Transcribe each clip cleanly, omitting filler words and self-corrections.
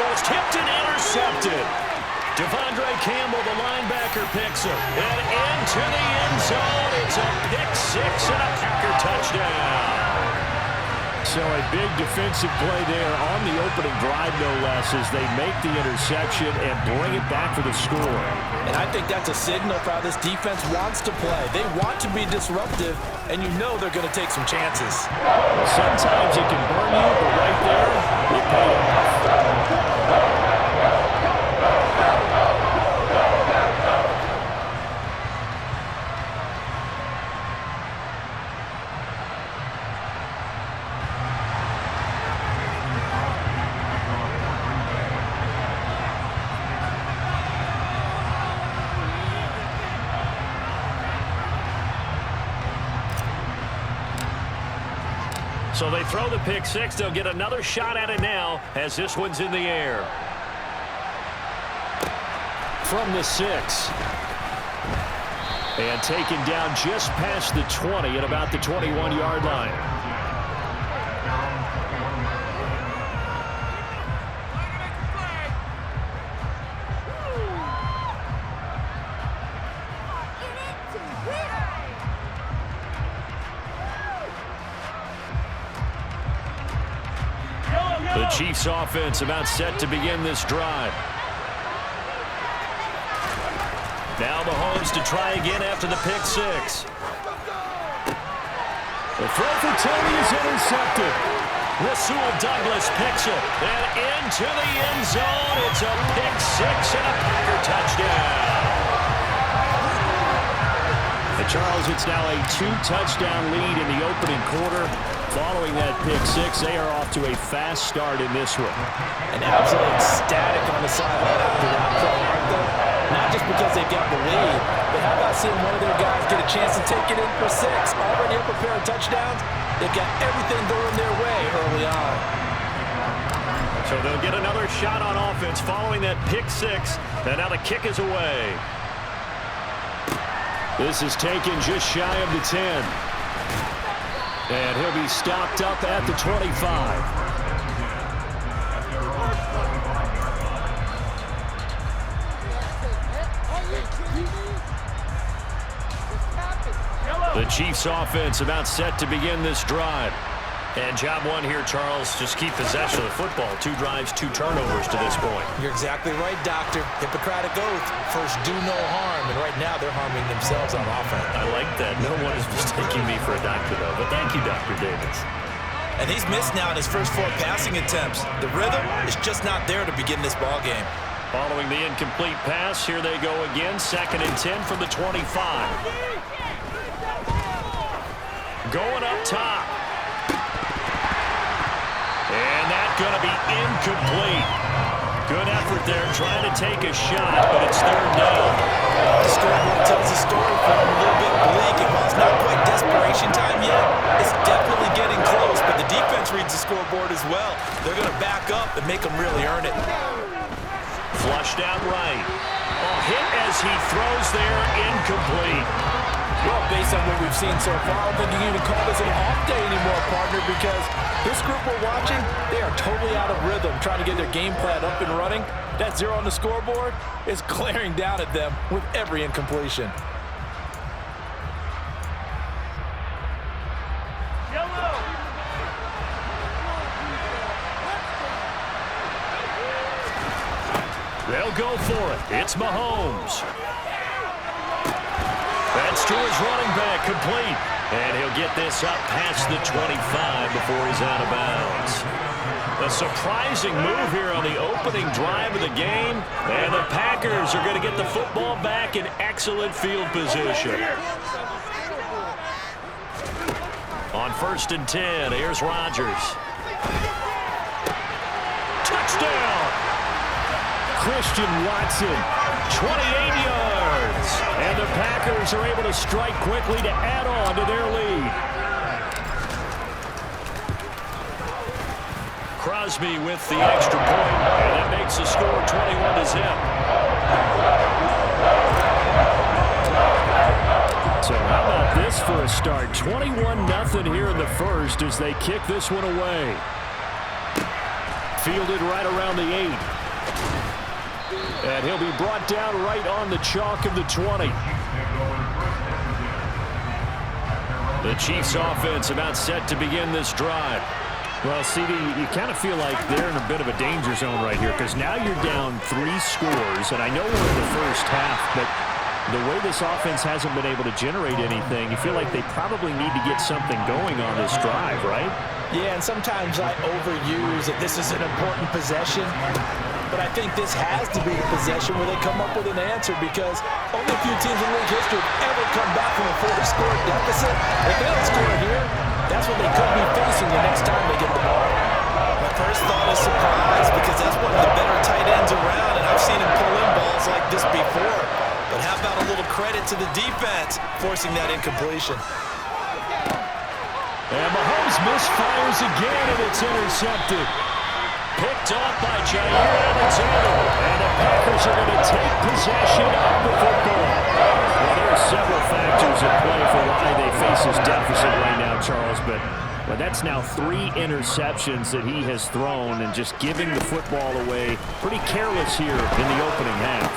almost tipped and intercepted. Devondre Campbell, the linebacker, picks him. And into the end zone. It's a pick six and a Packer touchdown. So a big defensive play there on the opening drive, no less, as they make the interception and bring it back for the score. And I think that's a signal for how this defense wants to play. They want to be disruptive, and you know they're going to take some chances. Sometimes it can burn you, but right there, it paid off. So they throw the pick six. They'll get another shot at it now as this one's in the air. From the 6. And taken down just past the 20 at about the 21-yard line. The Chiefs offense about set to begin this drive. Now Mahomes to try again after the pick six. The throw for Tony is intercepted. Rasul Douglas picks it. And into the end zone. It's a pick six and a Packer touchdown. And Charles, it's now a 2-touchdown lead in the opening quarter. Following that pick six, they are off to a fast start in this one. An absolute ecstatic on the sideline after that play, aren't they? Not just because they got the lead, but how about seeing one of their guys get a chance to take it in for 6? Already up a pair of touchdowns. They've got everything going their way early on. So they'll get another shot on offense following that pick six. And now the kick is away. This is taken just shy of the 10. And he'll be stopped up at the 25. The Chiefs offense about set to begin this drive. And job one here, Charles, just keep possession of the football. 2 drives, 2 turnovers to this point. You're exactly right, Doctor. Hippocratic oath. First, do no harm. And right now, they're harming themselves on offense. I like that. No one is mistaking me for a doctor, though. But thank you, Dr. Davis. And he's missed now in his first 4 passing attempts. The rhythm is just not there to begin this ball game. Following the incomplete pass, here they go again. 2nd and 10 from the 25. Going up top. And that's going to be incomplete. Good effort there trying to take a shot, but it's 3rd down. The scoreboard tells the story for him a little bit bleak. And while it's not quite desperation time yet, it's definitely getting close. But the defense reads the scoreboard as well. They're going to back up and make them really earn it. Flushed out right. Oh, hit as he throws there, incomplete. Well, based on what we've seen so far, I don't think you can even call this an off day anymore, partner, because this group we're watching, they are totally out of rhythm, trying to get their game plan up and running. That 0 on the scoreboard is glaring down at them with every incompletion. They'll go for it. It's Mahomes. That's to his running back, complete. And he'll get this up past the 25 before he's out of bounds. A surprising move here on the opening drive of the game. And the Packers are going to get the football back in excellent field position. On 1st and 10, here's Rodgers. Touchdown! Christian Watson, 28 yards. And the Packers are able to strike quickly to add on to their lead. Crosby with the extra point, and that makes the score 21-0. So how about this for a start? 21-0 here in the first as they kick this one away. Fielded right around the 8. And he'll be brought down right on the chalk of the 20. The Chiefs offense about set to begin this drive. Well, CD, you kind of feel like they're in a bit of a danger zone right here because now you're down 3 scores, and I know we're in the first half, but the way this offense hasn't been able to generate anything, you feel like they probably need to get something going on this drive, right? Yeah, and sometimes I overuse that this is an important possession, but I think this has to be the possession where they come up with an answer because only a few teams in league history have ever come back from a 4-score deficit. If they don't score here, that's what they could be facing the next time they get the ball. My first thought is surprise because that's one of the better tight ends around, and I've seen him pull in balls like this before. But how about a little credit to the defense forcing that incompletion? And Mahomes misfires again, and it's intercepted. Picked off by Jair Alexander. And the Packers are going to take possession of the football. Well, there are several factors at play for why they face this deficit right now, Charles, but that's now 3 interceptions that he has thrown and just giving the football away. Pretty careless here in the opening half.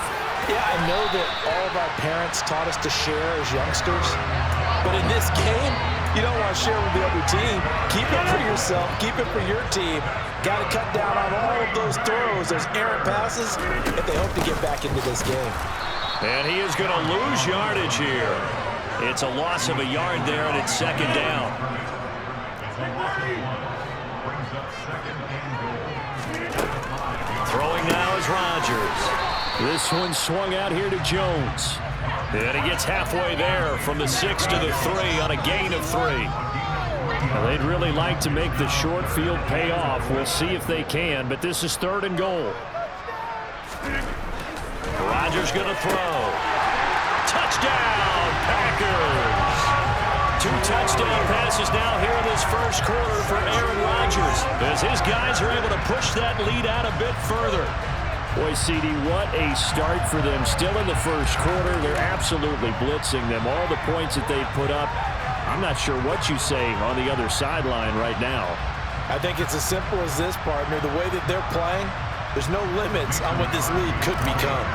Yeah, I know that all of our parents taught us to share as youngsters, but in this game, you don't want to share with the other team. Keep it for yourself. Keep it for your team. Got to cut down on all of those throws, those errant passes, if they hope to get back into this game. And he is going to lose yardage here. It's a loss of a yard there, and it's second down. Throwing now is Rodgers. This one swung out here to Jones. And he gets halfway there from the 6 to the 3 on a gain of 3. Well, they'd really like to make the short field pay off. We'll see if they can, but this is 3rd and goal. Rodgers going to throw. Touchdown, Packers! 2 touchdown passes now here in this first quarter for Aaron Rodgers, as his guys are able to push that lead out a bit further. Boy, CD, what a start for them. Still in the first quarter, they're absolutely blitzing them. All the points that they've put up, I'm not sure what you say on the other sideline right now. I think it's as simple as this, partner. The way that they're playing, there's no limits on what this league could become.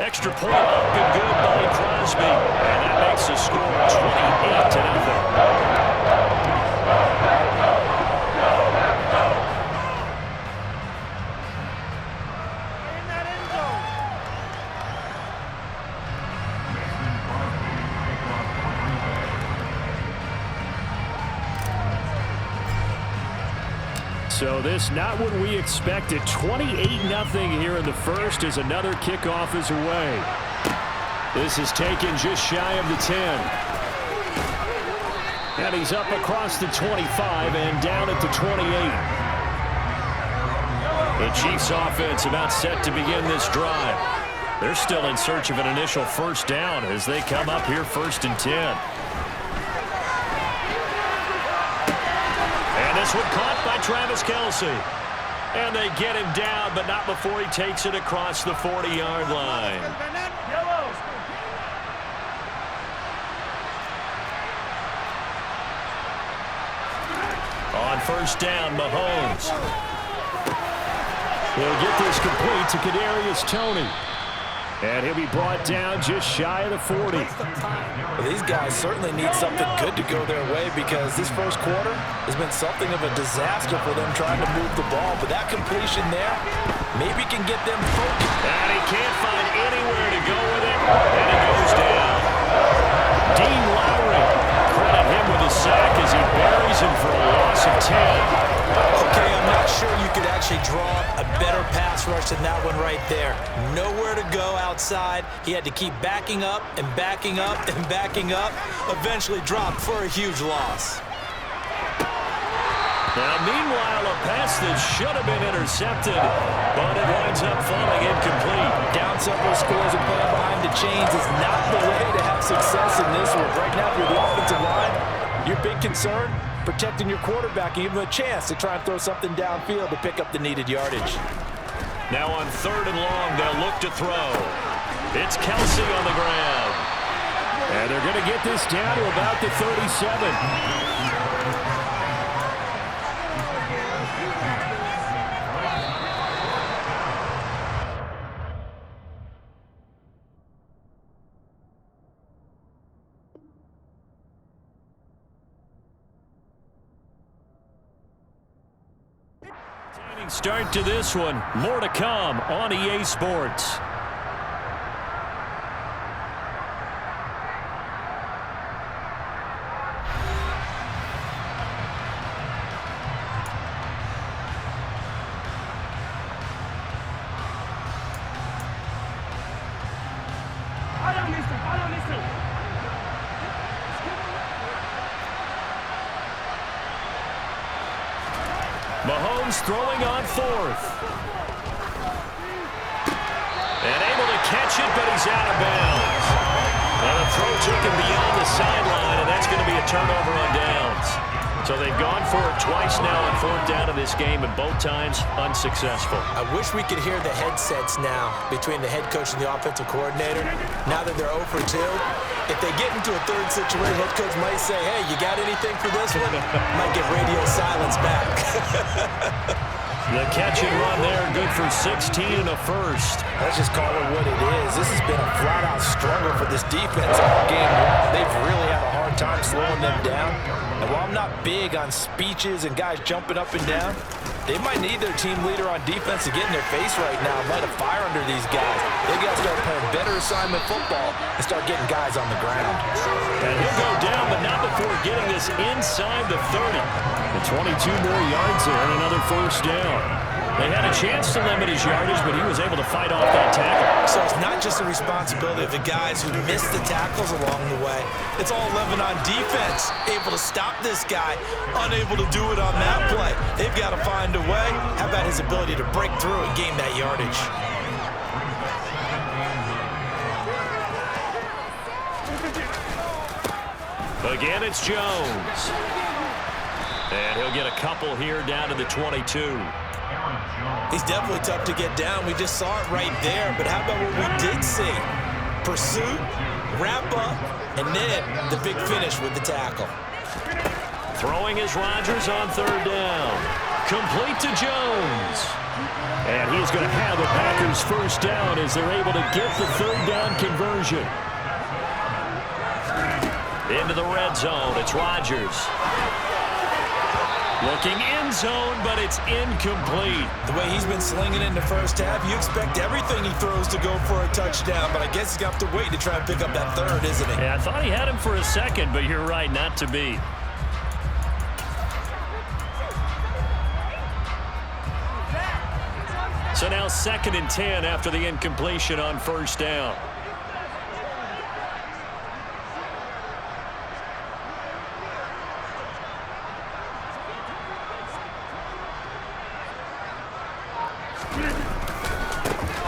Extra point up and good by Crosby. And that makes the score 28-0. So this not what we expected. 28-0 here in the first as another kickoff is away. This is taken just shy of the 10. And he's up across the 25 and down at the 28. The Chiefs offense about set to begin this drive. They're still in search of an initial first down as they come up here 1st and 10. This one caught by Travis Kelce. And they get him down, but not before he takes it across the 40-yard line. On first down, Mahomes. He'll get this complete to Kadarius Toney. And he'll be brought down just shy of the 40. Well, these guys certainly need something good to go their way because this first quarter has been something of a disaster for them trying to move the ball. But that completion there maybe can get them focused. And he can't find anywhere to go with it. And it goes down. Dean Lowry, credit him with a sack as he buries him for a loss of 10. Okay, I'm not sure you could actually draw a better pass rush than that one right there. Nowhere to go outside. He had to keep backing up and backing up and backing up. Eventually dropped for a huge loss. Now, meanwhile, a pass that should have been intercepted, but it winds up falling incomplete. Down several scores and playing behind the chains is not the way to have success in this one. Right now, if you're the offensive line, your big concern, protecting your quarterback and give him a chance to try and throw something downfield to pick up the needed yardage. Now on 3rd and long, they'll look to throw. It's Kelce on the ground. And they're going to get this down to about the 37. Start to this one. More to come on EA Sports. Mahomes throwing on fourth. And able to catch it, but he's out of bounds. And the throw took him beyond the sideline, and that's going to be a turnover on downs. So they've gone for it twice now on fourth down in this game, and both times unsuccessful. I wish we could hear the headsets now between the head coach and the offensive coordinator. Now that they're 0 for 2, if they get into a third situation, head coach might say, hey, you got anything for this one? Might get radio silence back. The catch and run there, good for 16 and a first. Let's just call it what it is. This has been a flat-out struggle for this defense all game long. They've really had a hard time slowing them down. And while I'm not big on speeches and guys jumping up and down, they might need their team leader on defense to get in their face right now and light a fire under these guys. They got to start playing better assignment football and start getting guys on the ground. And he'll go down, but not before getting this inside the 30. And 22 more yards there and another first down. They had a chance to limit his yardage, but he was able to fight off that tackle. So it's not just the responsibility of the guys who missed the tackles along the way. It's all 11 on defense, able to stop this guy, unable to do it on that play. They've got to find a way. How about his ability to break through and gain that yardage? Again, it's Jones. And he'll get a couple here down to the 22. He's definitely tough to get down. We just saw it right there. But how about what we did see? Pursuit, wrap up, and then the big finish with the tackle. Throwing is Rodgers on third down. Complete to Jones. And he's going to have the Packers first down as they're able to get the third down conversion. Into the red zone, it's Rodgers. Looking end zone, but it's incomplete. The way he's been slinging in the first half, you expect everything he throws to go for a touchdown, but I guess he's got to wait to try and pick up that third, isn't he? Yeah, I thought he had him for a second, but you're right, not to be. So now 2nd and 10 after the incompletion on first down.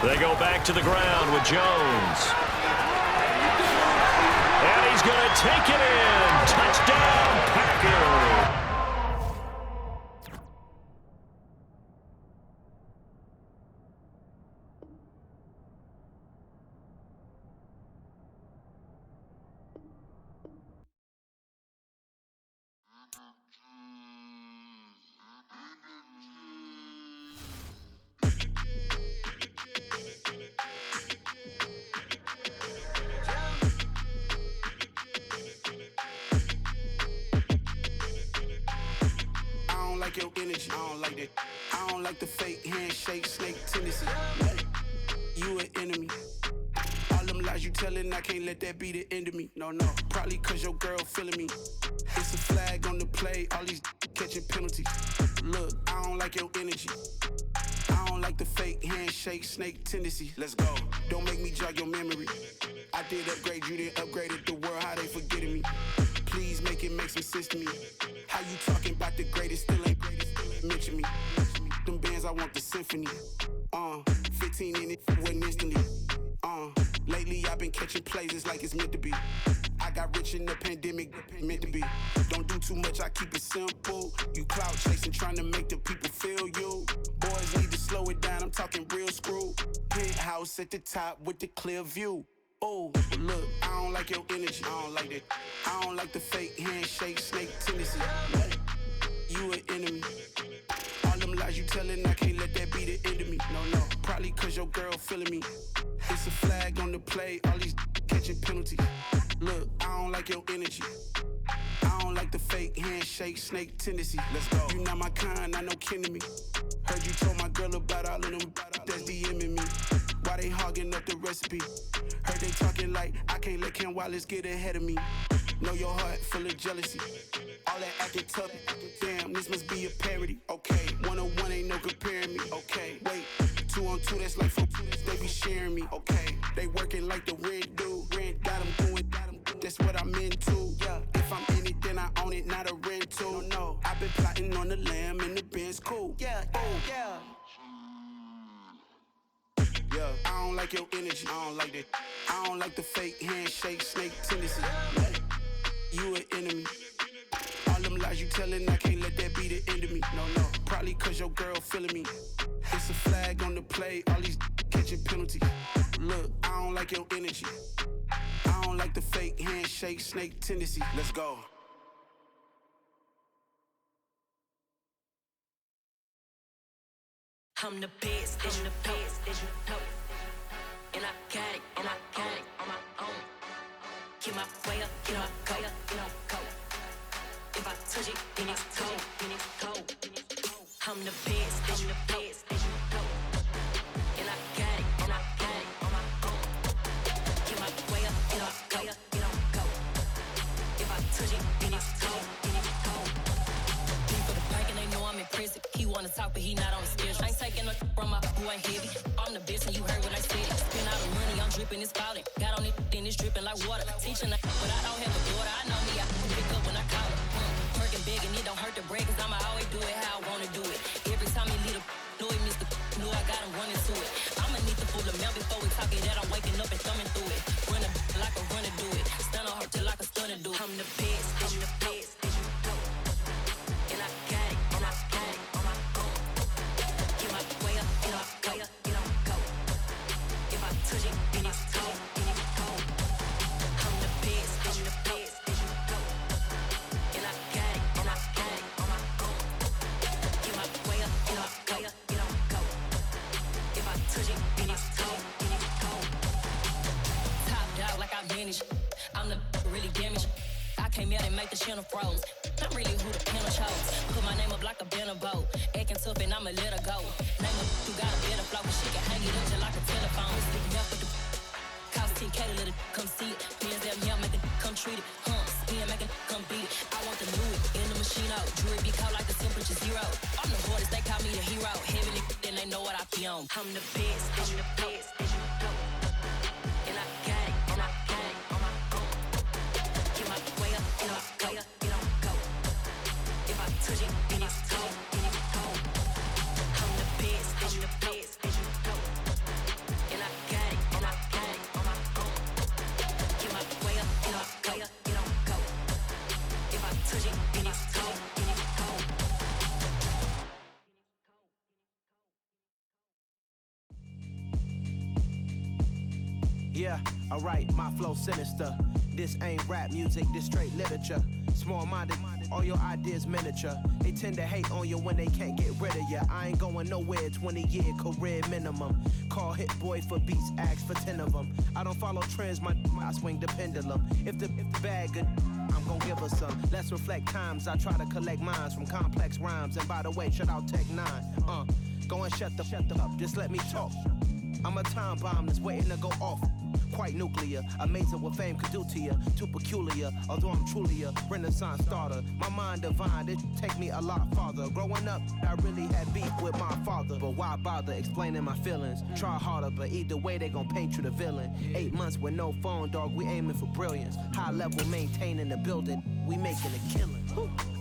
They go back to the ground with Jones. And he's going to take it in. Touchdown, Packers. Your energy, I don't like that. I don't like the fake handshake, snake tendency. You an enemy. All them lies you telling, I can't let that be the end of me. No, probably cause your girl feeling me. It's a flag on the play, all these catching penalties. Look, I don't like your energy. I don't like the fake handshake, snake tendency. Let's go. Don't make me jog your memory. I did upgrade, you didn't upgrade it. The world, how they forgetting me. Please make it make some sense to me. How you talking about the greatest, still ain't greatest, mention me. Them bands, I want the symphony. 15 in it, wasn't instantly. Lately I've been catching plays, it's like it's meant to be. I got rich in the pandemic, meant to be. Don't do too much, I keep it simple. You clout chasing, trying to make the people feel you. Boys need to slow it down, I'm talking real screw. Penthouse at the top with the clear view. Oh, look, I don't like your energy. I don't like that. I don't like the fake handshake, snake tendency. You an enemy. All them lies you tellin', I can't let that be the end of me. No, probably cause your girl feeling me. It's a flag on the play, all these catching penalties. Look, I don't like your energy. I don't like the fake handshake, snake tendency. Let's go. You not my kind, not no kin to me. Heard you told my girl about all of them that's DMing me. Why they hogging up the recipe? Heard they talking like I can't let Ken Wallace get ahead of me. Know your heart full of jealousy. All that acting tough. Damn, this must be a parody. Okay, 1-on-1 ain't no comparing me. Okay, wait, 2-on-2 that's like 4-2. They be sharing me. Okay, they working like the rent do. Rent got them doing. That's what I'm into. Yeah, if I'm in it, then I own it, not a rental. No, I've been plotting on the lamb and the Benz cool. Yeah, yeah. Yeah, I don't like your energy. I don't like that. I don't like the fake handshake, snake tendency. You an enemy. All them lies you tellin', I can't let that be the end of me. No, probably cause your girl feeling me. It's a flag on the play, all these catching penalties. Look, I don't like your energy. I don't like the fake handshake, snake tendency. Let's go. I'm the best, I'm the best, and I got it, on my own. Get my way up, get my go. If I touch it, then it's cold. I'm the best, and I got it, on my own. Get my way up, get my go. If I touch it, then it's cold. For the bank and they know I'm in prison. He wanna talk, but he not on the schedule. I ain't taking no from my who ain't heavy. I'm the best and you heard what I said. Spend all the money, I'm dripping, it's falling. Got on it, then it's dripping like water. Teaching but I don't have a daughter. I know me, I can pick up when I call her. Working big and it don't hurt to break, cause I'ma always do it how I wanna do it. Every time he lead a know he missed the know I got him running to it. I'ma need the full amount before we talk it that I'm waking up and thumbing through it. Running like a runner do it. Stun on her till like a stunner do it. I'm the best, and I got it, on my own. Get my way up, get on go. If I touch it, then it's cold. I'm the best, and I got it, on my own. Get my way up, get on go. If I touch it, then it's cold. Top dog like I manage. I'm the really damaged. I came out and make the channel froze. I'm really who the piano chose. Put my name up like a banner boat. Acting tough and I'ma let her go. Name up, you got a better flow, but she can hang it up just like a telephone. Sleeping up with the cost 10K to let it come see it. Bands that yeah, make it come treat it. Spin, make it come beat it. I want the Louis in the machine out. Jewelry be cold like the temperature 0. I'm the hardest, they call me the hero. Heaven it, then they know what I be on. I'm the best, and I got it, on my own. Get my way up, get on go. If I touch it, then it's cold. I'm the best, and I got it, on my own. Get my way up, get on go. If I touch it, then it's cold. Yeah, alright, my flow sinister. This ain't rap music, this straight literature. Small-minded, all your ideas miniature. They tend to hate on you when they can't get rid of you. I ain't going nowhere, 20-year career minimum. Call Hit Boy for beats, ask for 10 of them. I don't follow trends, I swing the pendulum. If the bag good, I'm gon' give her some. Let's reflect times, I try to collect minds from complex rhymes. And by the way, shout out Tech 9. Go and shut the up, just let me talk. I'm a time bomb that's waiting to go off. Quite nuclear, amazing what fame could do to you. Too peculiar, although I'm truly a renaissance starter. My mind divine, it take me a lot farther. Growing up, I really had beef with my father. But why bother explaining my feelings? Try harder, but either way they gon' paint you the villain. 8 months with no phone, dog, we aiming for brilliance. High level maintaining the building, we making a killing.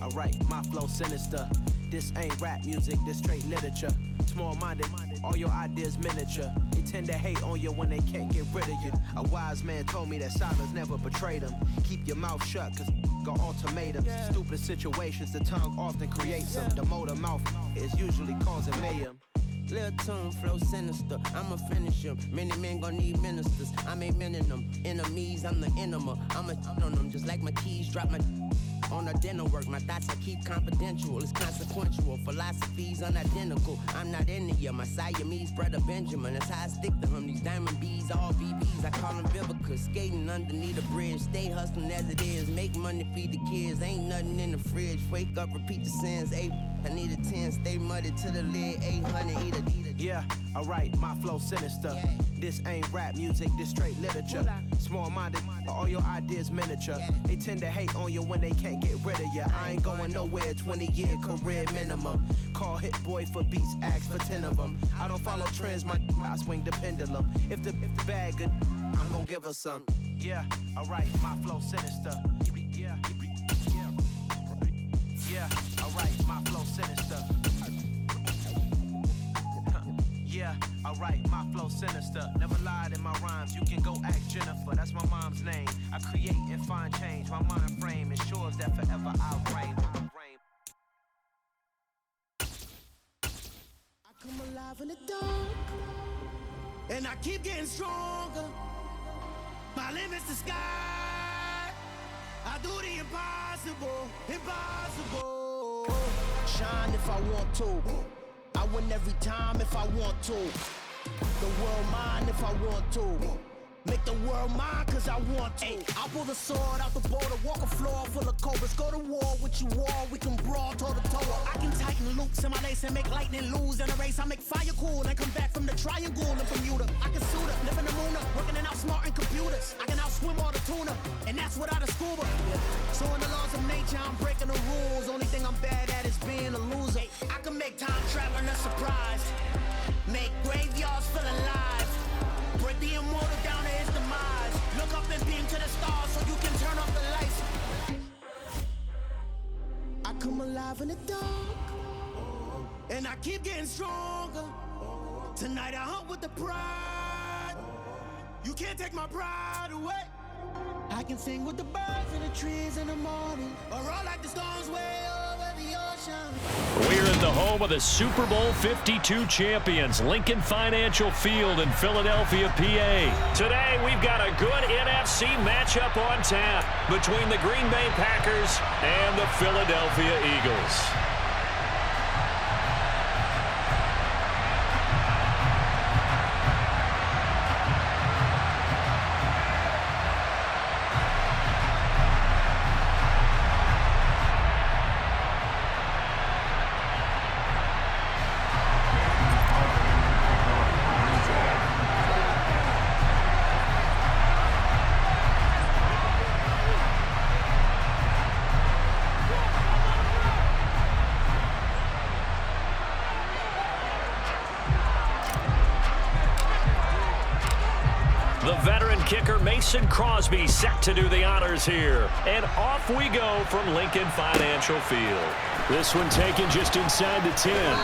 Alright, my flow sinister. This ain't rap music, this straight literature. Small-minded, all your ideas miniature. They tend to hate on you when they can't get rid of you. A wise man told me that silence never betrayed him. Keep your mouth shut, cause got ultimatums. Stupid situations, the tongue often creates them. The motor mouth is usually causing mayhem. Lil' tune, flow sinister. I'ma finish him. Many men gon' need ministers. I'm a men in them. Enemies, I'm the enema. I'm on them just like my keys. Drop my on a dinner work. My thoughts I keep confidential. It's consequential. Philosophies unidentical. I'm not into ya. My Siamese brother Benjamin. That's how I stick to him. These diamond bees, all BBs. I call them Vivica. Skating underneath a bridge. Stay hustling as it is. Make money, feed the kids. Ain't nothing in the fridge. Wake up, repeat the sins. I need a 10, stay muddy to the lid, 800, eat a. Yeah, alright, my flow sinister. Yeah. This ain't rap music, this straight literature. Small-minded, all your ideas miniature. Yeah. They tend to hate on you when they can't get rid of you. I ain't going nowhere, 20-year career minimum. Call Hit Boy for beats, ask for 10 of them. I don't follow trends, I swing the pendulum. If the bag good, I'm gonna give her some. Yeah, alright, my flow sinister. Yeah, alright, my flow sinister. Yeah, alright, my flow sinister. Never lied in my rhymes, you can go ask Jennifer. That's my mom's name. I create and find change. My mind frame ensures that forever I'll reign. I come alive in the dark, and I keep getting stronger. My limit's the sky. I do the impossible, impossible. Shine if I want to. I win every time if I want to. The world mine if I want to. Make the world mine cause I want to. Ay, I'll pull the sword out the border, walk a floor full of cobras. Go to war with you all, we can brawl toe to toe. I can tighten loops in my lace and make lightning lose in a race. I make fire cool and come back from the triangle in Bermuda. I can suit up, live in the moon up, working and outsmarting computers. I can outswim all the tuna, and that's without a scuba. So in the laws of nature, I'm breaking the rules. Only thing I'm bad at is being a loser. I can make time traveling a surprise, make graveyards feel alive. Break the immortal down to his demise. Look up and beam to the stars so you can turn off the lights. I come alive in the dark, and I keep getting stronger. Tonight I hunt with the pride. You can't take my pride away. I can sing with the birds and the trees in the morning, or roll like the storms way over the ocean. We're in the home of the Super Bowl 52 champions, Lincoln Financial Field in Philadelphia, PA. Today, we've got a good NFC matchup on tap between the Green Bay Packers and the Philadelphia Eagles. The veteran kicker Mason Crosby set to do the honors here. And off we go from Lincoln Financial Field. This one taken just inside the 10.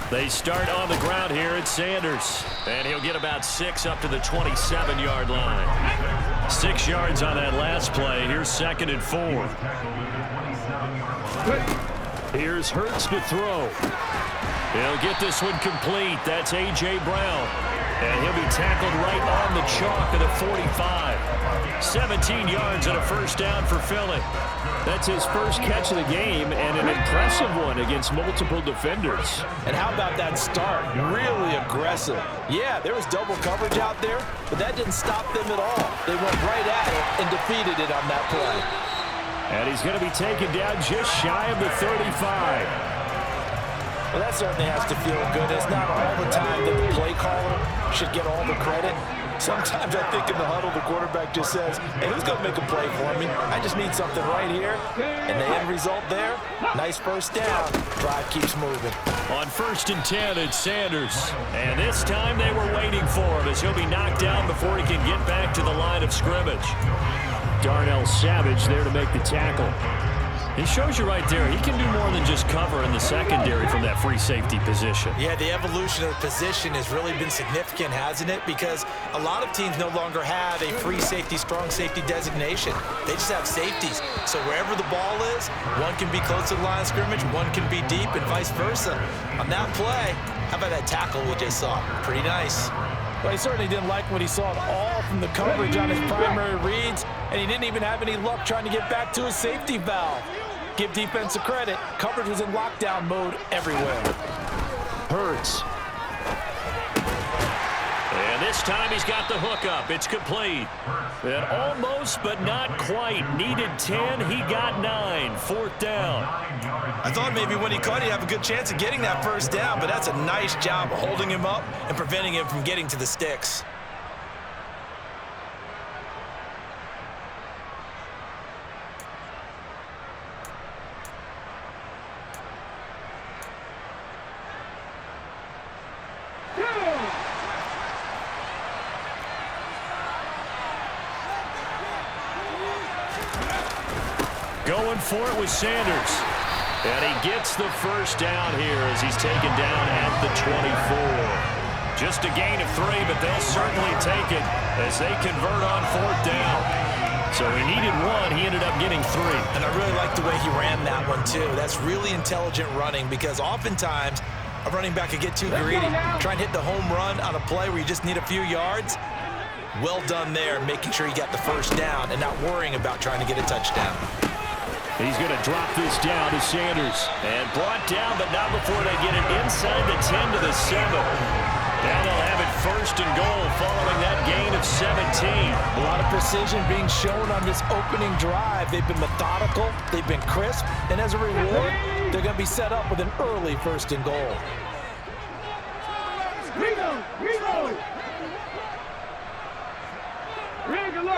They start on the ground here at Sanders, and he'll get about 6 up to the 27-yard line. 6 yards on that last play. Here's 2nd and 4. Here's Hurts to throw. He'll get this one complete. That's A.J. Brown, and he'll be tackled right on the chalk of the 45. 17 yards and a first down for Philly. That's his first catch of the game, and an impressive one against multiple defenders. And how about that start? Really aggressive. Yeah, there was double coverage out there, but that didn't stop them at all. They went right at it and defeated it on that play. And he's going to be taken down just shy of the 35. Well, that certainly has to feel good. It's not all the time that the play caller should get all the credit. Sometimes I think in the huddle, the quarterback just says, hey, who's going to make a play for me? I just need something right here. And the end result there, nice first down. Drive keeps moving. On 1st and 10, it's Sanders. And this time they were waiting for him as he'll be knocked down before he can get back to the line of scrimmage. Darnell Savage there to make the tackle. He shows you right there, he can do more than just cover in the secondary from that free safety position. Yeah, the evolution of the position has really been significant, hasn't it? Because a lot of teams no longer have a free safety, strong safety designation. They just have safeties. So wherever the ball is, one can be close to the line of scrimmage, one can be deep, and vice versa. On that play, how about that tackle we just saw? Pretty nice. Well, he certainly didn't like what he saw at all from the coverage on his primary reads, and he didn't even have any luck trying to get back to his safety valve. Give defense a credit. Coverage was in lockdown mode everywhere. Hurts. And this time he's got the hook up. It's complete. And almost, but not quite. Needed 10. He got 9. 4th down. I thought maybe when he caught, he'd have a good chance of getting that first down, but that's a nice job of holding him up and preventing him from getting to the sticks. Going for it with Sanders. And he gets the first down here as he's taken down at the 24. Just a gain of 3, but they'll certainly take it as they convert on 4th down. So he needed 1. He ended up getting 3. And I really like the way he ran that one, too. That's really intelligent running because oftentimes a running back could get too greedy. Try and hit the home run on a play where you just need a few yards. Well done there, making sure he got the first down and not worrying about trying to get a touchdown. He's going to drop this down to Sanders. And brought down, but not before they get it inside the 10 to the 7. Now they'll have it 1st and goal following that gain of 17. A lot of precision being shown on this opening drive. They've been methodical, they've been crisp, and as a reward, they're going to be set up with an early 1st and goal.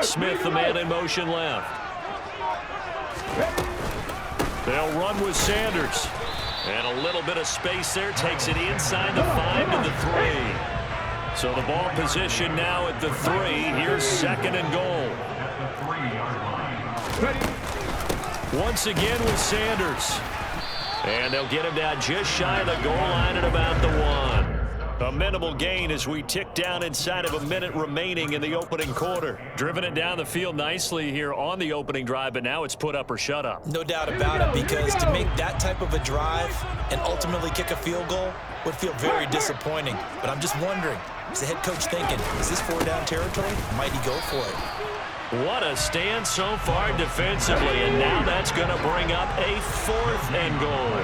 Smith, the man in motion left. They'll run with Sanders. And a little bit of space there. Takes it inside the 5 to the 3. So the ball position now at the 3. Here's 2nd and goal. Once again with Sanders. And they'll get him down just shy of the goal line at about the 1. A minimal gain as we tick down inside of a minute remaining in the opening quarter. Driven it down the field nicely here on the opening drive, but now it's put up or shut up. No doubt about it, because to make that type of a drive and ultimately kick a field goal would feel very disappointing. But I'm just wondering, is the head coach thinking, is this 4-down territory? Might he go for it? What a stand so far defensively, and now that's going to bring up a 4th and goal.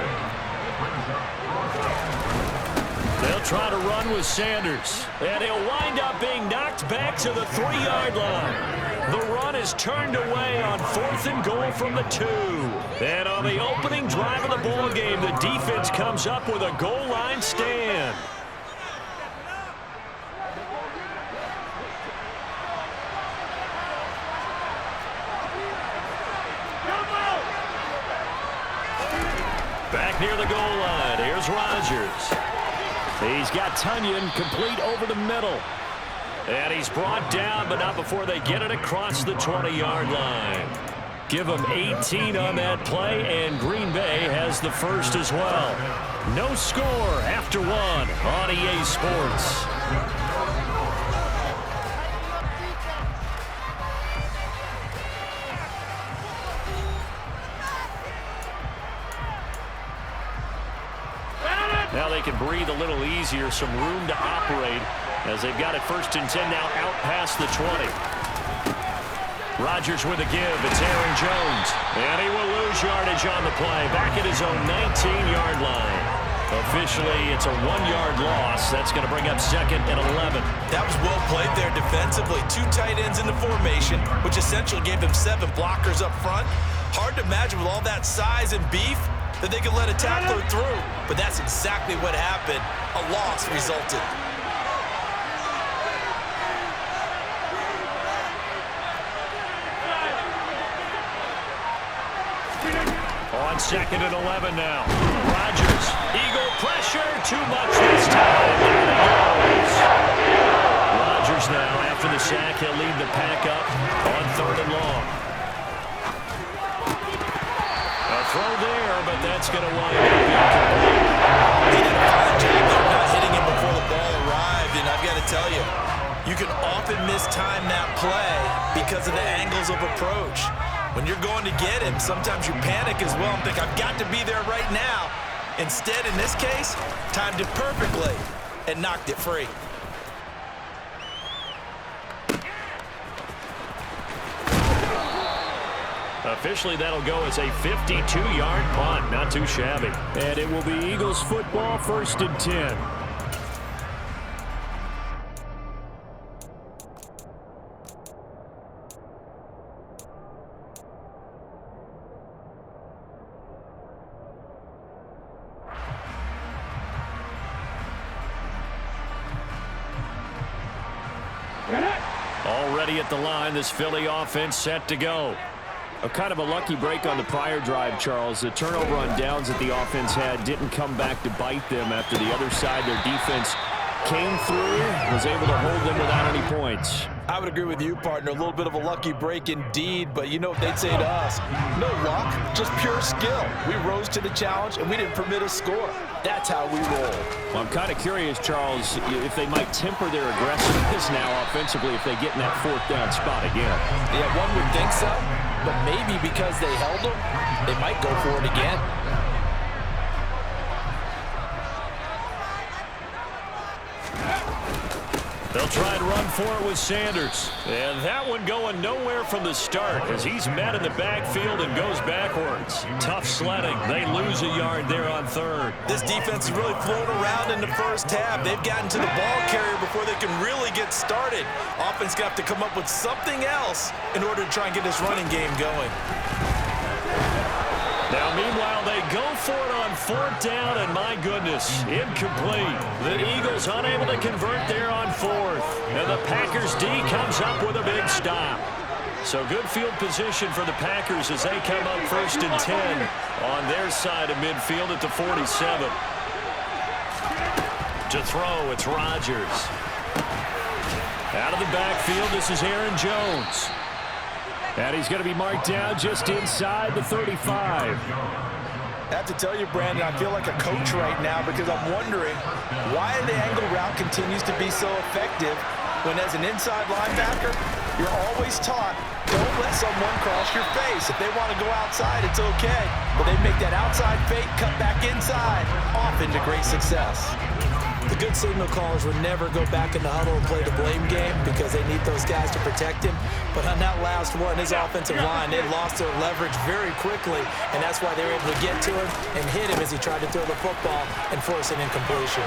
They'll try to run with Sanders, and he'll wind up being knocked back to the 3-yard line. The run is turned away on 4th and goal from the 2. And on the opening drive of the ball game, the defense comes up with a goal line stand. Back near the goal line, here's Rodgers. He's got Tunyon complete over the middle. And he's brought down, but not before they get it across the 20-yard line. Give him 18 on that play, and Green Bay has the first as well. No score after 1 on EA Sports. Now they can breathe a little easier, some room to operate as they've got it 1st and 10 now out past the 20. Rodgers with a give. It's Aaron Jones. And he will lose yardage on the play. Back at his own 19-yard line. Officially, it's a 1-yard loss. That's going to bring up 2nd and 11. That was well played there defensively. 2 tight ends in the formation, which essentially gave them 7 blockers up front. Hard to imagine with all that size and beef that they could let a tackler through. But that's exactly what happened. A loss resulted. On 2nd and 11 now. Rodgers, Eagle pressure, too much this time. Down he goes. Rodgers now, after the sack, he'll lead the pack up on 3rd and long. A throw there, but that's going to wind up incomplete. They did a fine job there not hitting him before the ball arrived, and I've got to tell you, you can often mistime that play because of the angles of approach. When you're going to get him, sometimes you panic as well and think, I've got to be there right now. Instead, in this case, timed it perfectly and knocked it free. Officially, that'll go as a 52-yard punt. Not too shabby. And it will be Eagles football, 1st and 10. Already at the line, this Philly offense set to go. A kind of a lucky break on the prior drive, Charles. The turnover on downs that the offense had didn't come back to bite them after the other side. Their defense came through, was able to hold them without any points. I would agree with you, partner. A little bit of a lucky break indeed, but you know what they'd say to us? No luck, just pure skill. We rose to the challenge, and we didn't permit a score. That's how we roll. Well, I'm kind of curious, Charles, if they might temper their aggressiveness now offensively if they get in that 4th down spot again. Yeah, one would think so, but maybe because they held them, they might go for it again. They'll try and run for it with Sanders. And that one going nowhere from the start as he's met in the backfield and goes backwards. Tough sledding. They lose a yard there on 3rd. This defense is really flown around in the first half. They've gotten to the ball carrier before they can really get started. Offense got to come up with something else in order to try and get this running game going. Now, meanwhile, they go for it on 4th down, and my goodness, incomplete. The Eagles unable to convert there on 4th. And the Packers D comes up with a big stop. So good field position for the Packers as they come up 1st and 10 on their side of midfield at the 47. To throw, it's Rodgers. Out of the backfield, this is Aaron Jones. And he's going to be marked down just inside the 35. I have to tell you, Brandon, I feel like a coach right now because I'm wondering why the angle route continues to be so effective when as an inside linebacker, you're always taught, don't let someone cross your face. If they want to go outside, it's okay. But they make that outside fake, cut back inside, off into great success. The good signal callers would never go back in the huddle and play the blame game because they need those guys to protect him. But on that last one, his offensive line, they lost their leverage very quickly, and that's why they were able to get to him and hit him as he tried to throw the football and force an incompletion.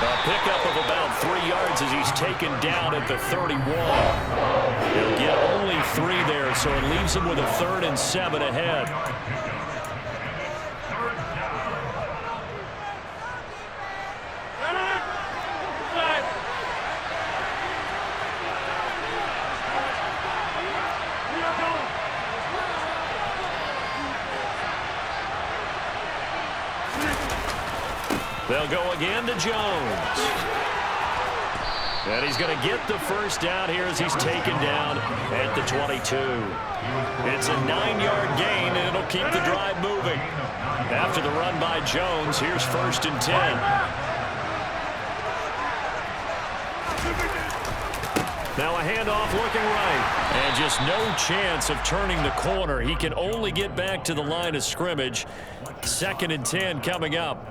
A pickup of about 3 yards as he's taken down at the 31. He'll get only 3 there, so it leaves him with a 3rd and 7 ahead. They'll go again to Jones. And he's going to get the 1st down here as he's taken down at the 22. It's a 9-yard gain, and it'll keep the drive moving. After the run by Jones, here's 1st and 10. Now a handoff looking right. And just no chance of turning the corner. He can only get back to the line of scrimmage. 2nd and 10 coming up.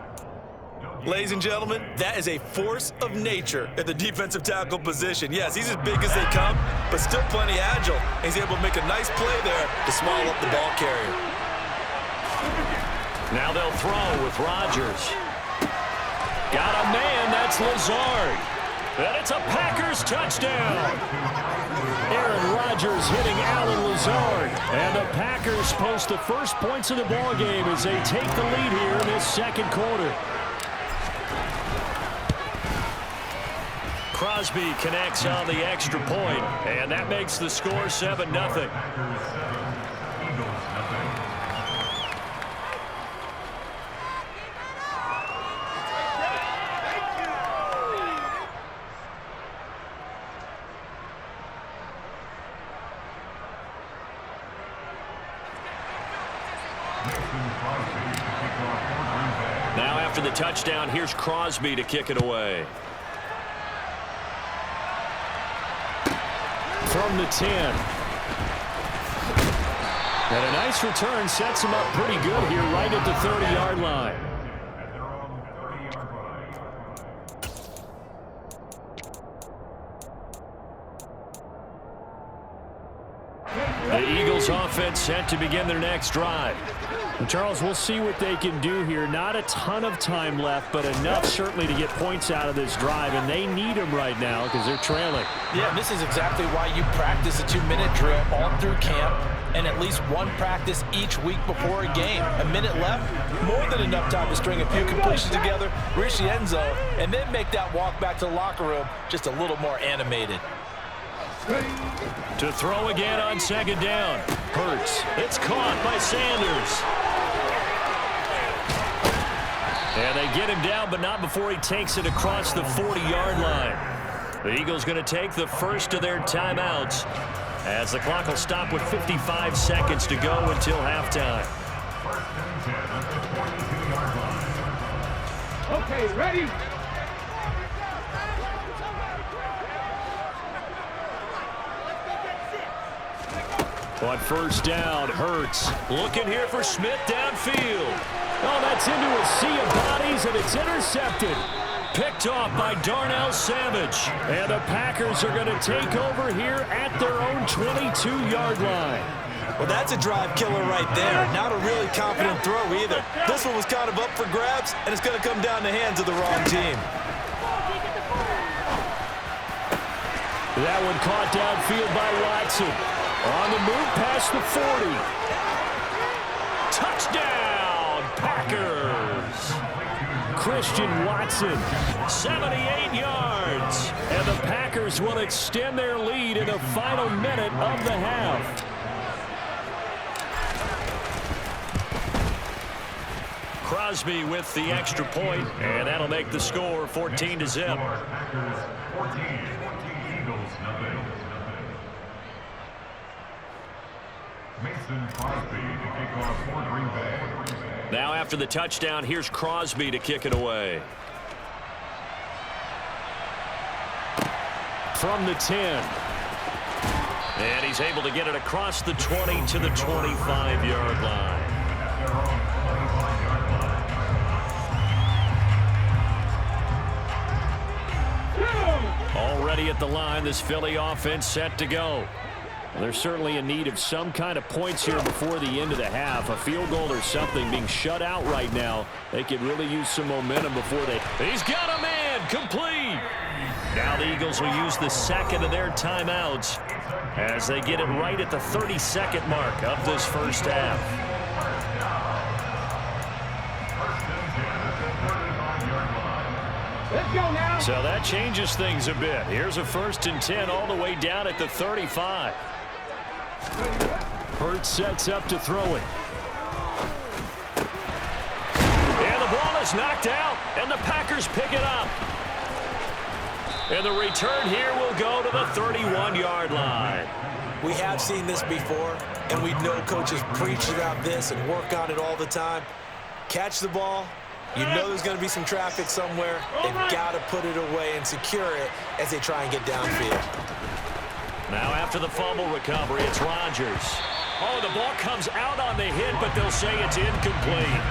Ladies and gentlemen, that is a force of nature at the defensive tackle position. Yes, he's as big as they come, but still plenty agile. He's able to make a nice play there to swallow up the ball carrier. Now they'll throw with Rodgers. Got a man, that's Lazard. And it's a Packers touchdown. Aaron Rodgers Chargers hitting Alan Lazard. And the Packers post the first points of the ballgame as they take the lead here in this second quarter. Crosby connects on the extra point, and that makes the score 7-0. Now after the touchdown, here's Crosby to kick it away. From the 10. And a nice return sets him up pretty good here right at the 30-yard line. The Eagles offense set to begin their next drive. And Charles, we'll see what they can do here. Not a ton of time left, but enough certainly to get points out of this drive, and they need them right now because they're trailing. Yeah, and this is exactly why you practice a 2-minute drill all through camp and at least one practice each week before a game. A minute left, more than enough time to string a few completions together, reach the end zone, and then make that walk back to the locker room just a little more animated. To throw again on second down. Hurts. It's caught by Sanders. And they get him down, but not before he takes it across the 40-yard line. The Eagles going to take the first of their timeouts as the clock will stop with 55 seconds to go until halftime. Okay, ready? On first down, Hurts looking here for Smith downfield. Oh, that's into a sea of bodies, and it's intercepted. Picked off by Darnell Savage. And the Packers are going to take over here at their own 22-yard line. Well, that's a drive killer right there. Not a really confident throw either. This one was kind of up for grabs, and it's going to come down the hands of the wrong team. That one caught downfield by Watson. On the move past the 40. Touchdown, Packers. Christian Watson, 78 yards. And the Packers will extend their lead in the final minute of the half. Crosby with the extra point, and that'll make the score 14-0. Now after the touchdown, here's Crosby to kick it away. From the 10. And he's able to get it across the 20 to the 25-yard line. Already at the line, this Philly offense set to go. Well, there's certainly a need of some kind of points here before the end of the half. A field goal or something being shut out right now. They could really use some momentum before they... He's got a man, complete. Now the Eagles will use the second of their timeouts as they get it right at the 32nd mark of this first half. Let's go now. So that changes things a bit. Here's a 1st and 10 all the way down at the 35. Hurts sets up to throw it. And the ball is knocked out, and the Packers pick it up. And the return here will go to the 31-yard line. We have seen this before, and we know coaches preach about this and work on it all the time. Catch the ball. You know there's going to be some traffic somewhere. They've got to put it away and secure it as they try and get downfield. Now after the fumble recovery, it's Rodgers. Oh, the ball comes out on the hit, but they'll say it's incomplete.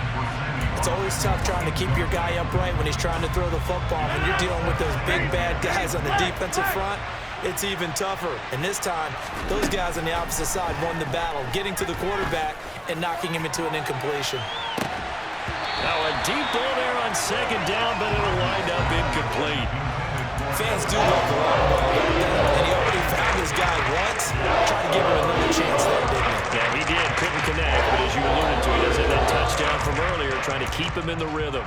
It's always tough trying to keep your guy upright when he's trying to throw the football. When you're dealing with those big, bad guys on the defensive front, it's even tougher. And this time, those guys on the opposite side won the battle, getting to the quarterback and knocking him into an incompletion. Now a deep ball there on second down, but it'll wind up incomplete. Fans do love the run ball, and he already found his guy once. Try to trying to keep him in the rhythm.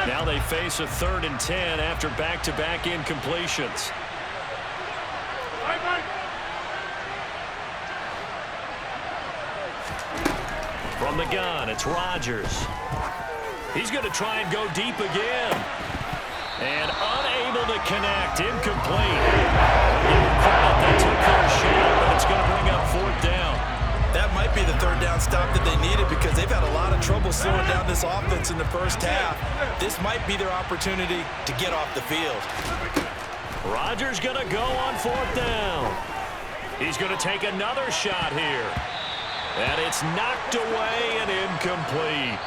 Now they face a 3rd and 10 after back-to-back incompletions. From the gun, it's Rodgers. He's going to try and go deep again. And unable to connect. Incomplete. They took their shot, but it's going to bring up 4th down. That might be the 3rd down stop that they needed because they've had a lot of trouble slowing down this offense in the first half. This might be their opportunity to get off the field. Rodgers going to go on 4th down. He's going to take another shot here. And it's knocked away and incomplete.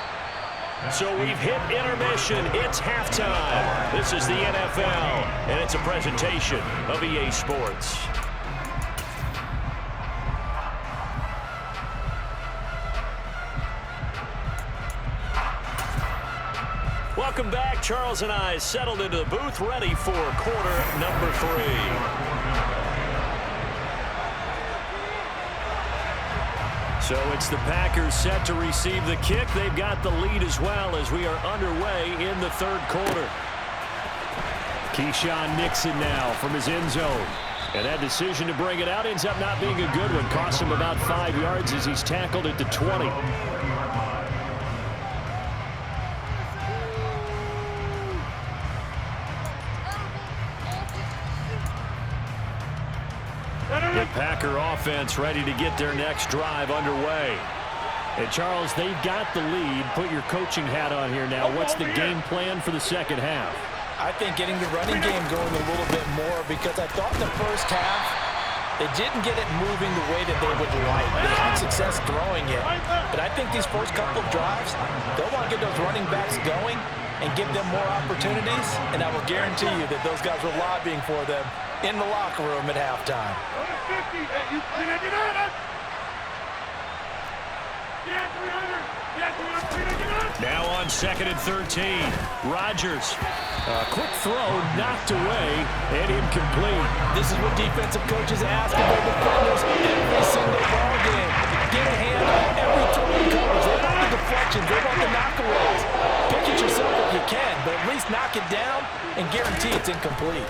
So we've hit intermission. It's halftime. This is the NFL, and it's a presentation of EA Sports. Welcome back. Charles and I settled into the booth, ready for quarter number 3. So it's the Packers set to receive the kick. They've got the lead as well as we are underway in the 3rd quarter. Keyshawn Nixon now from his end zone. And that decision to bring it out ends up not being a good one. Costs him about 5 yards as he's tackled at the 20. The Packer offense ready to get their next drive underway. And Charles, they've got the lead. Put your coaching hat on here now. What's the game plan for the second half? I think getting the running game going a little bit more because I thought in the first half they didn't get it moving the way that they would like. They had success throwing it. But I think these first couple of drives, they'll want to get those running backs going and give them more opportunities. And I will guarantee you that those guys were lobbying for them in the locker room at halftime. Now on 2nd and 13. Rodgers. Quick throw, knocked away, and incomplete. This is what defensive coaches ask of their defenders every single ball game. Get a hand on every throw in coverage. They want the deflections. They want the knockaways. Pick it yourself if you can, but at least knock it down and guarantee it's incomplete.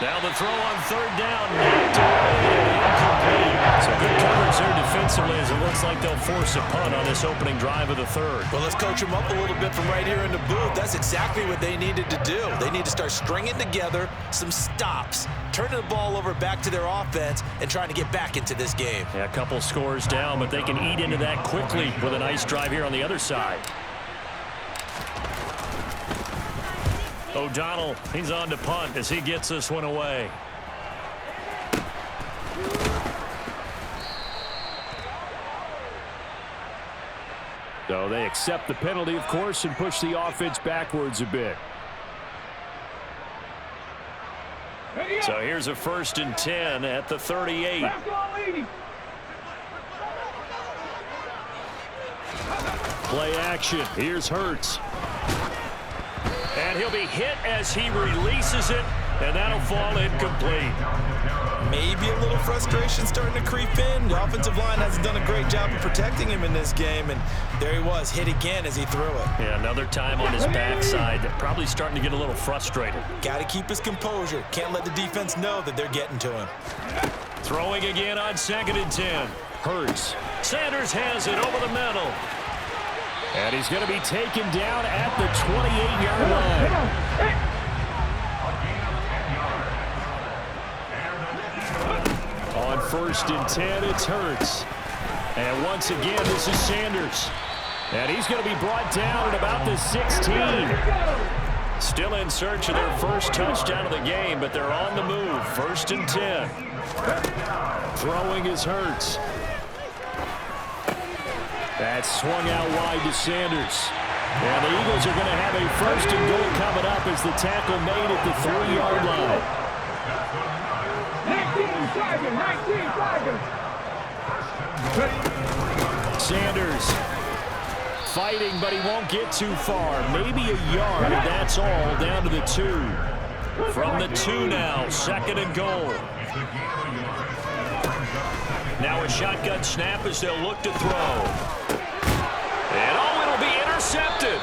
Now the throw on 3rd down, knocked away and incomplete. So good coverage there defensively as it looks like they'll force a punt on this opening drive of the 3rd. Well, let's coach them up a little bit from right here in the booth. That's exactly what they needed to do. They need to start stringing together some stops, turning the ball over back to their offense, and trying to get back into this game. Yeah, a couple scores down, but they can eat into that quickly with a nice drive here on the other side. O'Donnell, he's on to punt as he gets this one away. So they accept the penalty, of course, and push the offense backwards a bit. So here's a 1st and 10 at the 38. Play action. Here's Hurts. And he'll be hit as he releases it, and that'll fall incomplete. Maybe a little frustration starting to creep in. The offensive line hasn't done a great job of protecting him in this game, and there he was, hit again as he threw it. Yeah, another time on his backside, probably starting to get a little frustrated. Got to keep his composure. Can't let the defense know that they're getting to him. Throwing again on 2nd and 10. Hurts. Sanders has it over the middle. And he's going to be taken down at the 28-yard line. On 1st and 10, it's Hurts. And once again, this is Sanders. And he's going to be brought down at about the 16. Still in search of their first touchdown of the game, but they're on the move. 1st and 10. Throwing is Hurts. That's swung out wide to Sanders. And the Eagles are going to have a 1st and goal coming up as the tackle made at the 3-yard line. 19 Sanders fighting, but he won't get too far. Maybe a yard, and that's all down to the 2. From the 2 now, 2nd and goal. Now a shotgun snap as they'll look to throw. And it'll be intercepted.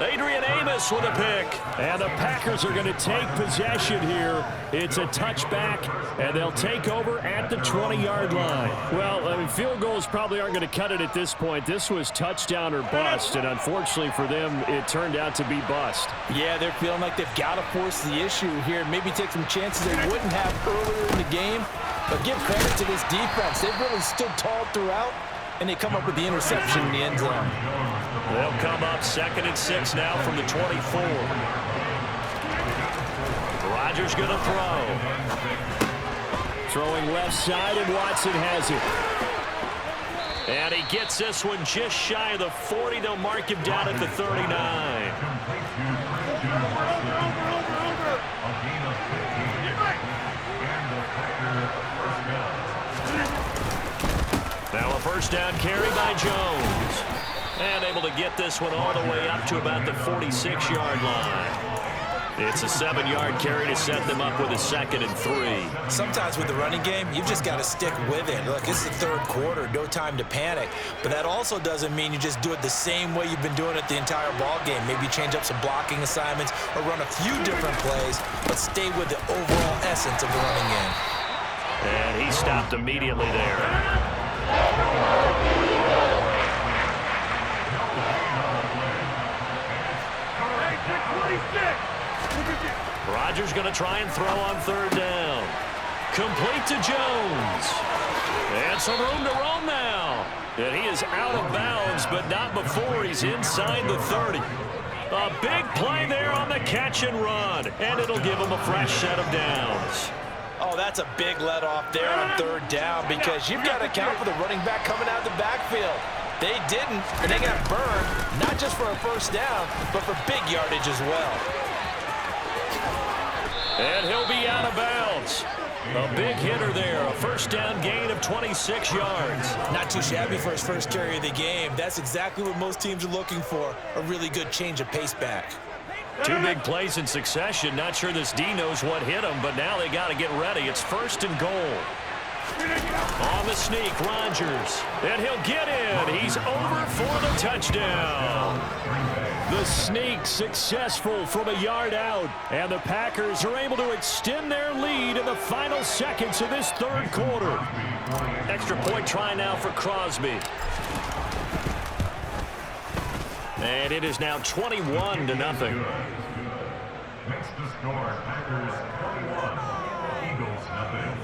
Adrian Amos with a pick. And the Packers are going to take possession here. It's a touchback, and they'll take over at the 20-yard line. Well, I mean, field goals probably aren't going to cut it at this point. This was touchdown or bust, and unfortunately for them, it turned out to be bust. Yeah, they're feeling like they've got to force the issue here. Maybe take some chances they wouldn't have earlier in the game. But give credit to this defense. They've really stood tall throughout, and they come up with the interception in the end zone. They'll come up 2nd and 6 now from the 24. Rodgers going to throw. Throwing left side, and Watson has it. And he gets this one just shy of the 40. They'll mark him down at the 39. Now a first down carry by Jones. And able to get this one all the way up to about the 46-yard line. It's a 7-yard carry to set them up with a 2nd and 3. Sometimes with the running game, you've just got to stick with it. Look, it's the 3rd quarter, no time to panic. But that also doesn't mean you just do it the same way you've been doing it the entire ball game. Maybe change up some blocking assignments or run a few different plays, but stay with the overall essence of the running game. And he stopped immediately there. Rodgers going to try and throw on 3rd down. Complete to Jones. And some room to roam now. And he is out of bounds, but not before he's inside the 30. A big play there on the catch and run. And it'll give him a fresh set of downs. Oh, that's a big let off there on 3rd down because you've got to account for the running back coming out of the backfield. They didn't, and they got burned, not just for a first down, but for big yardage as well. And he'll be out of bounds. A big hitter there, a first down gain of 26 yards. Not too shabby for his first carry of the game. That's exactly what most teams are looking for, a really good change of pace back. 2 big plays in succession. Not sure this D knows what hit him, but now they got to get ready. It's 1st and goal. On the sneak, Rodgers. And he'll get in. He's over for the touchdown. The sneak successful from a yard out. And the Packers are able to extend their lead in the final seconds of this 3rd quarter. Extra point try now for Crosby. And it is now 21-0. Next to score, Packers 21, Eagles nothing.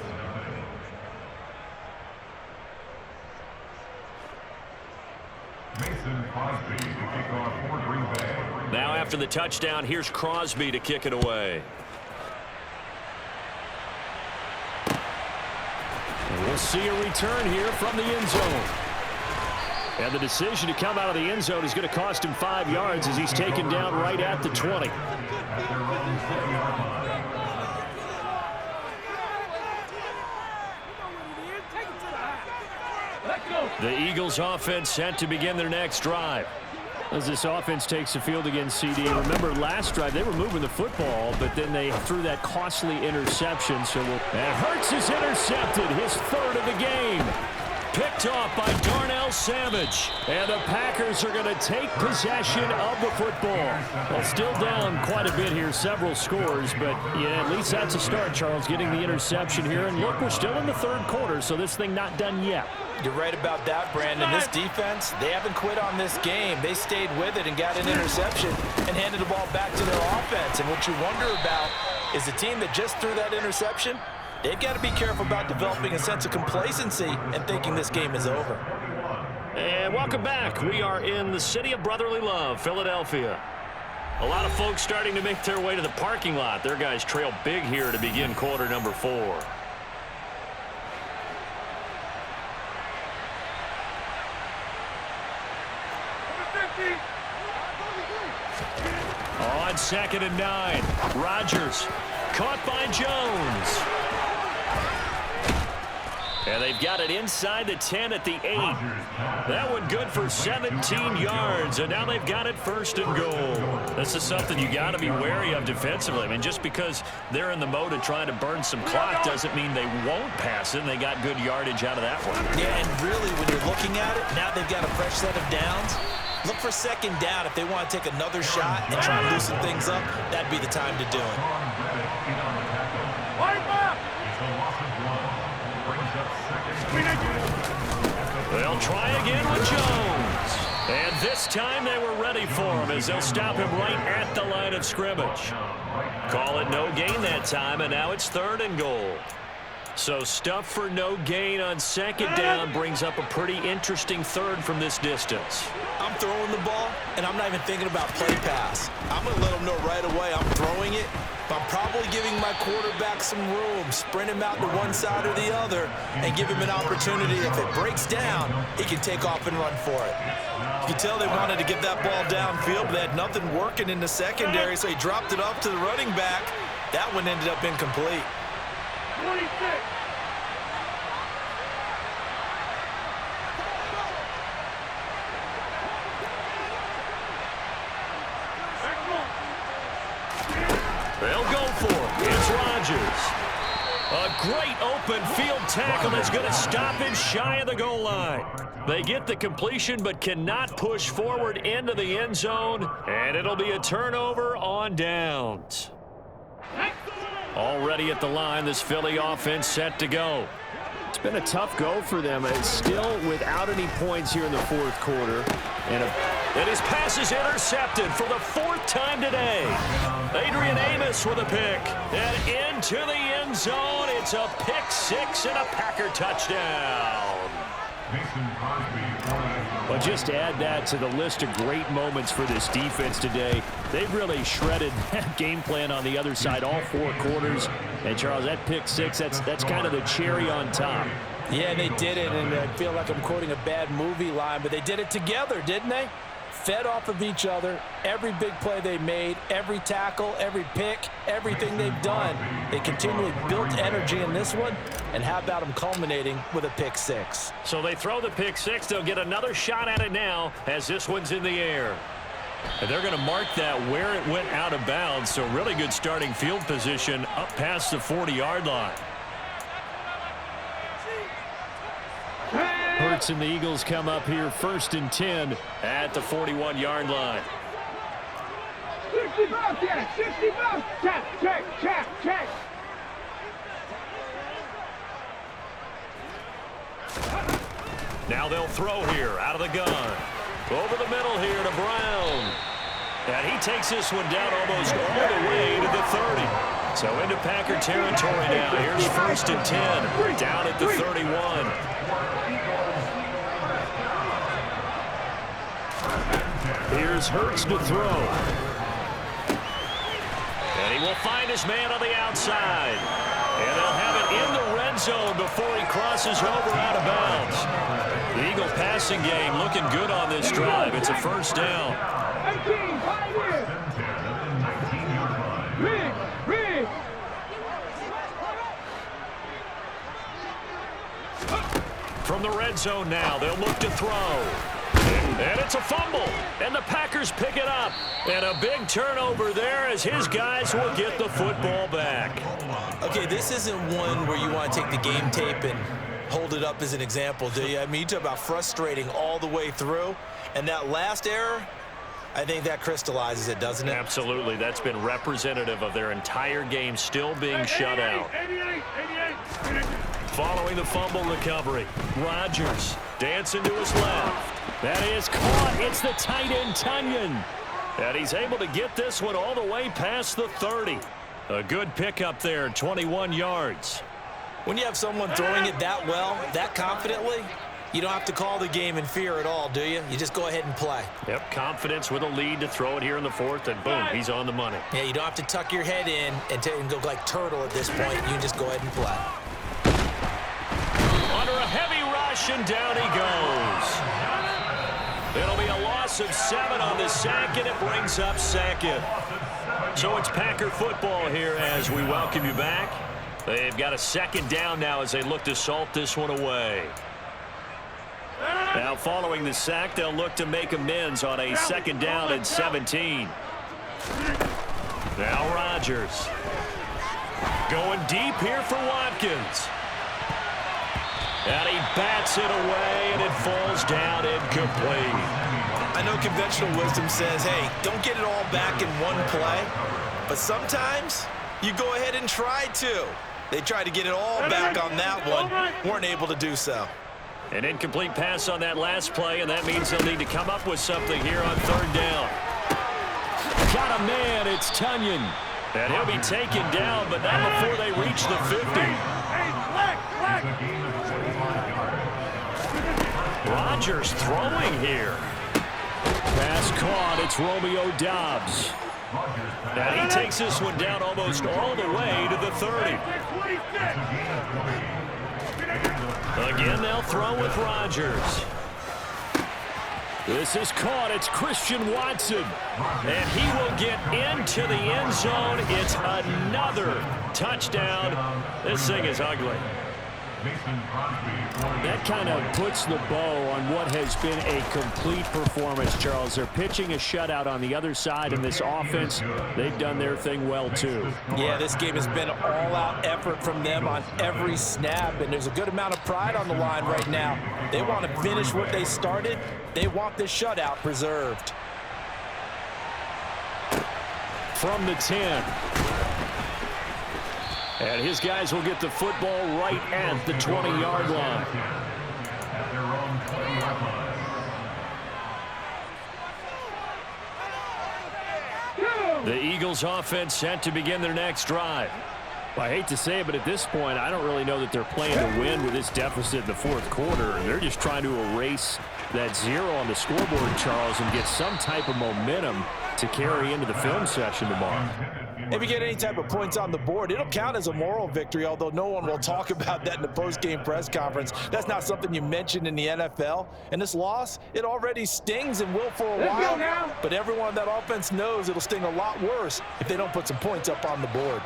Mason Crosby to kick off for Green Bay. Now after the touchdown, here's Crosby to kick it away. And we'll see a return here from the end zone. And the decision to come out of the end zone is going to cost him 5 yards as he's taken down right at the 20. The Eagles offense set to begin their next drive. As this offense takes the field against CD, remember last drive they were moving the football, but then they threw that costly interception. So and Hurts is intercepted, his 3rd of the game. Picked off by Darnell Savage. And the Packers are going to take possession of the football. Well, still down quite a bit here, several scores, but yeah, at least that's a start, Charles, getting the interception here. And look, we're still in the 3rd quarter, so this thing not done yet. You're right about that, Brandon. This defense, they haven't quit on this game. They stayed with it and got an interception and handed the ball back to their offense. And what you wonder about is the team that just threw that interception, they've got to be careful about developing a sense of complacency and thinking this game is over. And welcome back. We are in the city of brotherly love, Philadelphia. A lot of folks starting to make their way to the parking lot. Their guys trail big here to begin quarter number 4. On 2nd and 9, Rodgers caught by Jones. And they've got it inside the 10 at the 8. That one good for 17 yards, and now they've got it 1st and goal. This is something you got to be wary of defensively. I mean, just because they're in the mode of trying to burn some clock doesn't mean they won't pass it, and they got good yardage out of that one. Yeah, and really, when you're looking at it, now they've got a fresh set of downs. Look for 2nd down. If they want to take another shot and try and loosen things up, that'd be the time to do it. They'll try again with Jones. And this time they were ready for him as they'll stop him right at the line of scrimmage. Call it no gain that time, and now it's 3rd and goal. So stuff for no gain on 2nd down brings up a pretty interesting 3rd from this distance. I'm throwing the ball, and I'm not even thinking about play pass. I'm going to let them know right away I'm throwing it, but I'm probably giving my quarterback some room, sprint him out to one side or the other, and give him an opportunity. If it breaks down, he can take off and run for it. You can tell they wanted to get that ball downfield, but they had nothing working in the secondary, so he dropped it off to the running back. That one ended up incomplete. 26. They'll go for it. It's Rodgers. A great open field tackle that's going to stop him shy of the goal line. They get the completion but cannot push forward into the end zone, and it'll be a turnover on downs. Already at the line, this Philly offense set to go. It's been a tough go for them. It's still without any points here in the 4th quarter. And his pass is intercepted for the 4th time today. Adrian Amos with a pick. And into the end zone. It's a pick 6 and a Packer touchdown. Well, just add that to the list of great moments for this defense today. They've really shredded that game plan on the other side all 4 quarters. And, Charles, that pick 6, that's kind of the cherry on top. Yeah, they did it, and I feel like I'm quoting a bad movie line, but they did it together, didn't they? Fed off of each other, every big play they made, every tackle, every pick, everything they've done. They continually built energy in this one, and how about them culminating with a pick 6? So they throw the pick 6. They'll get another shot at it now as this one's in the air. And they're going to mark that where it went out of bounds, so really good starting field position up past the 40-yard line. Hurts and the Eagles come up here 1st and 10 at the 41-yard line. 60 bucks, yeah, 60 bucks. Check. Now they'll throw here out of the gun. Over the middle here to Brown. And he takes this one down almost all the way to the 30. So into Packer territory now. Here's 1st and 10 down at the 31. Here's Hurts to throw. And he will find his man on the outside. And they'll have it in the red zone before he crosses over out of bounds. The Eagle passing game looking good on this drive. It's a 1st down. 18, 5 years. Reed. From the red zone now, they'll look to throw. And it's a fumble, and the Packers pick it up. And a big turnover there as his guys will get the football back. Okay, this isn't one where you want to take the game tape and hold it up as an example, do you? I mean, you talk about frustrating all the way through. And that last error, I think that crystallizes it, doesn't it? Absolutely. That's been representative of their entire game still being shut out. 88. Following the fumble recovery, Rodgers dancing to his left. That is caught. It's the tight end, Tunyon. And he's able to get this one all the way past the 30. A good pickup there, 21 yards. When you have someone throwing it that well, that confidently, you don't have to call the game in fear at all, do you? You just go ahead and play. Yep, confidence with a lead to throw it here in the 4th, and boom, he's on the money. Yeah, you don't have to tuck your head in and go like turtle at this point. You can just go ahead and play. Under a heavy rush, and down he goes. It'll be a loss of 7 on the sack, and it brings up 2nd. So it's Packer football here as we welcome you back. They've got a second down now as they look to salt this one away. Now following the sack, they'll look to make amends on a second down and 17. Now Rodgers. Going deep here for Watkins. And he bats it away, and it falls down incomplete. I know conventional wisdom says, hey, don't get it all back in one play. But sometimes you go ahead and try to. They tried to get it all back on that one. Weren't able to do so. An incomplete pass on that last play, and that means they'll need to come up with something here on third down. Got a man. It's Tunyon. And he'll be taken down, but not before they reach the 50. Rodgers throwing here. Pass caught. It's Romeo Doubs. And he takes this one down almost all the way to the 30. Again, they'll throw with Rodgers. This is caught. It's Christian Watson. And he will get into the end zone. It's another touchdown. This thing is ugly. That kind of puts the bow on what has been a complete performance, Charles. They're pitching a shutout on the other side in this offense. They've done their thing well, too. Yeah, this game has been an all-out effort from them on every snap, and there's a good amount of pride on the line right now. They want to finish what they started. They want this shutout preserved. From the 10. And his guys will get the football right at the 20-yard line. The Eagles offense set to begin their next drive. Well, I hate to say it, but at this point, I don't really know that they're playing to win with this deficit in the fourth quarter. They're just trying to erase that 0 on the scoreboard, Charles, and get some type of momentum to carry into the film session tomorrow. If you get any type of points on the board, it'll count as a moral victory, although no one will talk about that in the post-game press conference. That's not something you mentioned in the NFL. And this loss, it already stings and will for a while. But everyone on that offense knows it'll sting a lot worse if they don't put some points up on the board.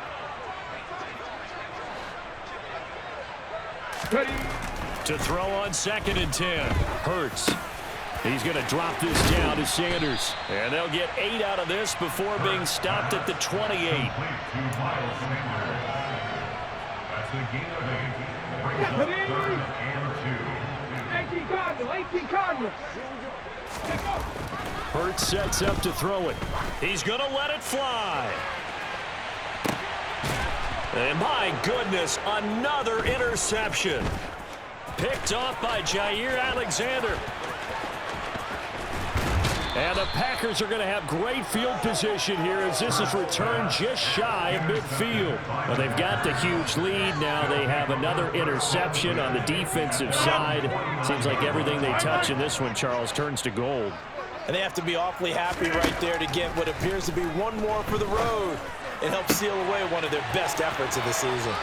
To throw on 2nd and 10. Hurts. He's going to drop this down to Sanders. And they'll get 8 out of this before being stopped at the 28. 18 Cardinals. Hurts sets up to throw it. He's going to let it fly. And my goodness, another interception. Picked off by Jair Alexander. And the Packers are going to have great field position here as this is returned just shy of midfield. Well, they've got the huge lead. Now they have another interception on the defensive side. Seems like everything they touch in this one, Charles, turns to gold. And they have to be awfully happy right there to get what appears to be one more for the road and help seal away one of their best efforts of the season.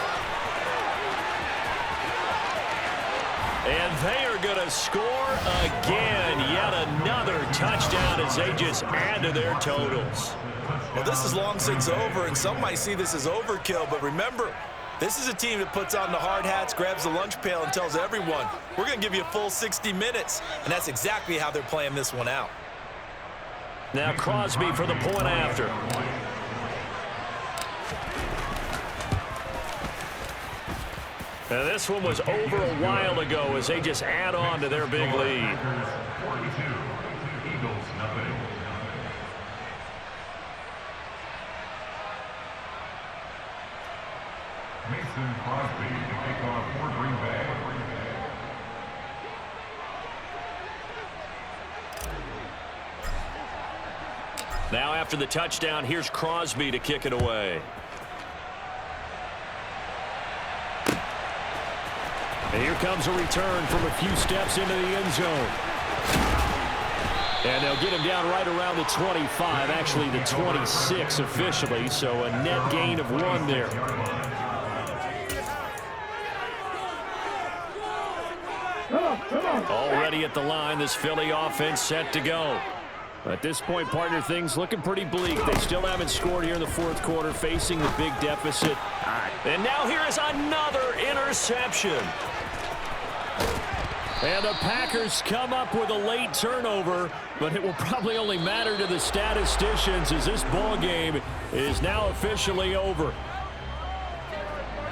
And they are going to score again. Yet another touchdown as they just add to their totals. Well, this is long since over, and some might see this as overkill. But remember, this is a team that puts on the hard hats, grabs the lunch pail, and tells everyone, we're going to give you a full 60 minutes. And that's exactly how they're playing this one out. Now Crosby for the point after. Now this one was over a while ago as they just add on to their big lead. Mason Crosby to kick off for Green Bay. Now after the touchdown, here's Crosby to kick it away. And here comes a return from a few steps into the end zone. And they'll get him down right around the 25, actually the 26 officially, so a net gain of 1 there. Already at the line, this Philly offense set to go. At this point, partner, things looking pretty bleak. They still haven't scored here in the fourth quarter, facing the big deficit. And now here is another interception. And the Packers come up with a late turnover, but it will probably only matter to the statisticians as this ball game is now officially over.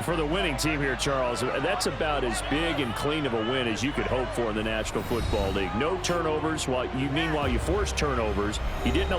For the winning team here, Charles, that's about as big and clean of a win as you could hope for in the National Football League. No turnovers. Meanwhile, you forced turnovers. You didn't